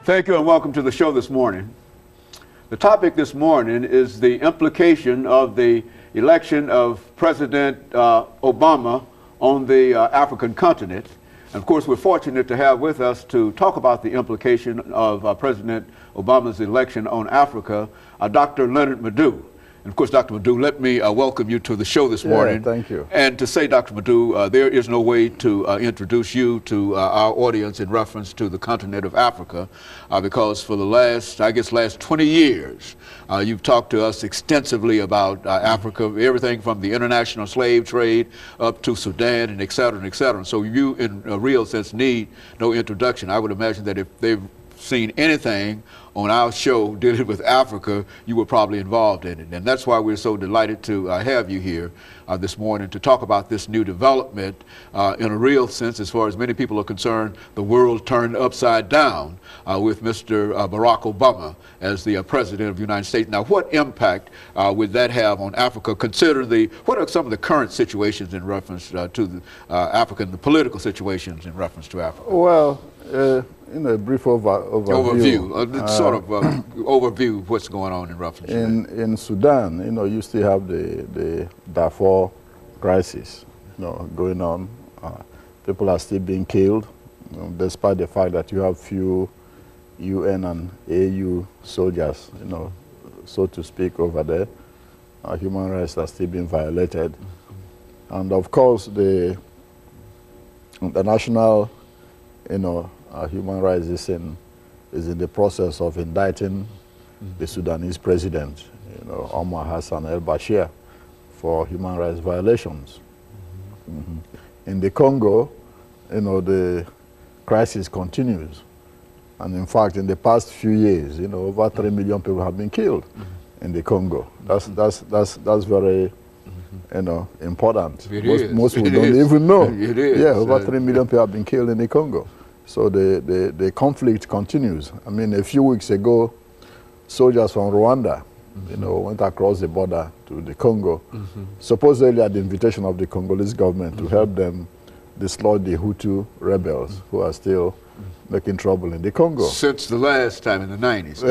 Thank you and welcome to the show this morning. The topic this morning is the implication of the election of President Obama on the African continent. And of course, we're fortunate to have with us to talk about the implication of President Obama's election on Africa, Dr. LMadu. And of course, Dr. LMadu, let me welcome you to the show this morning. Thank you. And to say, Dr. LMadu, there is no way to introduce you to our audience in reference to the continent of Africa, because for the last 20 years, you've talked to us extensively about Africa, everything from the international slave trade up to Sudan and et cetera, and et cetera. So you, in a real sense, need no introduction. I would imagine that if they've seen anything on our show dealing with Africa, you were probably involved in it. And that's why we're so delighted to have you here this morning to talk about this new development in a real sense. As far as many people are concerned, the world turned upside down with Mr. Barack Obama as the President of the United States. Now, what impact would that have on Africa, considering what are some of the current situations in reference to Africa and the political situations in reference to Africa? Well, in a brief overview overview of what's going on in reference to in Sudan, you still have the Darfur crisis, going on. People are still being killed, despite the fact that you have few UN and AU soldiers, so to speak, over there. Human rights are still being violated. And of course, the national, human rights is in the process of indicting the Sudanese president, Omar Hassan al-Bashir, for human rights violations. In the Congo, the crisis continues. And in fact, in the past few years, over 3 million people have been killed in the Congo. That's very, important. Most people don't even know. It is. Yeah, over 3 million people have been killed in the Congo. So the conflict continues. I mean, a few weeks ago, soldiers from Rwanda, went across the border to the Congo, supposedly at the invitation of the Congolese government to help them dislodge the Hutu rebels who are still making trouble in the Congo. Since the last time in the 90s.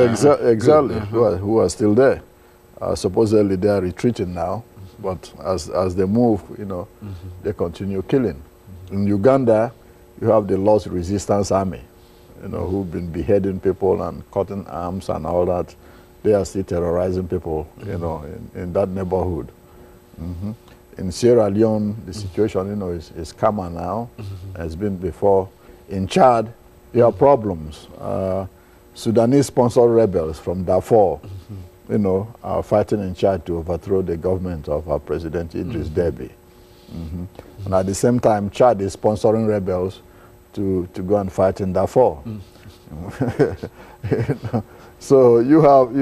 Exactly, who are still there. Supposedly they are retreating now, but as they move, they continue killing. In Uganda, you have the Lost Resistance Army, who've been beheading people and cutting arms and all that. They are still terrorizing people, in that neighborhood. In Sierra Leone, the situation, is calmer now, as been before. In Chad, there are problems. Sudanese-sponsored rebels from Darfur, are fighting in Chad to overthrow the government of President Idris Deby. And at the same time, Chad is sponsoring rebels to go and fight in Darfur. So you have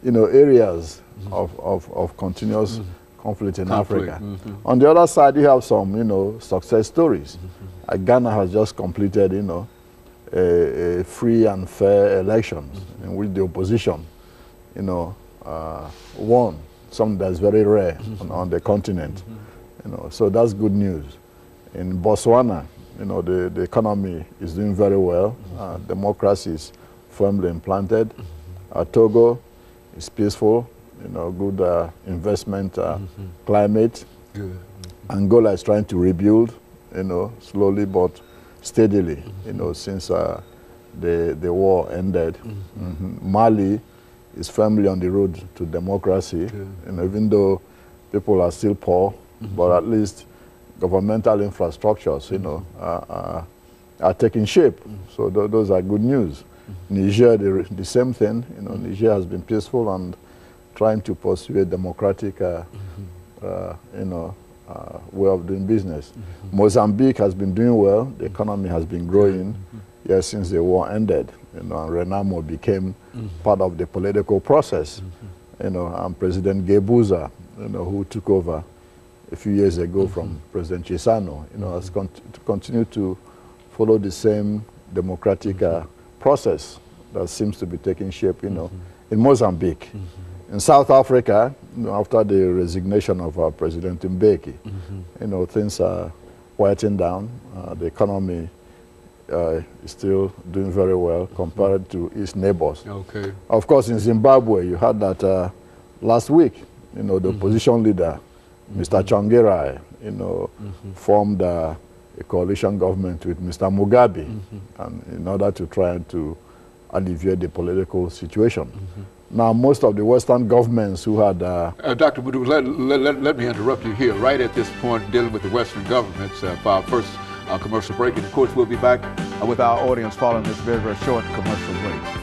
areas of continuous conflict in Africa. On the other side, you have some success stories. Ghana has just completed a free and fair elections in which the opposition won, something that's very rare on the continent. So that's good news. In Botswana, the economy is doing very well. Democracy is firmly implanted. Togo is peaceful, good investment climate. Good. Angola is trying to rebuild, slowly but steadily, since the war ended. Mali is firmly on the road to democracy, even though people are still poor, but at least governmental infrastructures, are taking shape. So those are good news. Niger, the same thing. Niger has been peaceful and trying to pursue a democratic, way of doing business. Mozambique has been doing well. The economy has been growing since the war ended. And Renamo became part of the political process. And President Gebuza, who took over a few years ago from President Chisano, has continued to follow the same democratic process that seems to be taking shape, in Mozambique. In South Africa, after the resignation of President Mbeki, things are quieting down. The economy is still doing very well compared to its neighbors. Okay. Of course, in Zimbabwe, you had that last week. You know, the opposition leader, Mr. Tsvangirai, you know, formed a coalition government with Mr. Mugabe, and in order to try to alleviate the political situation. Now, most of the Western governments who had... Dr. Madu, let me interrupt you here, right at this point, dealing with the Western governments, for our first commercial break. And of course, we'll be back with our audience following this very, very short commercial break.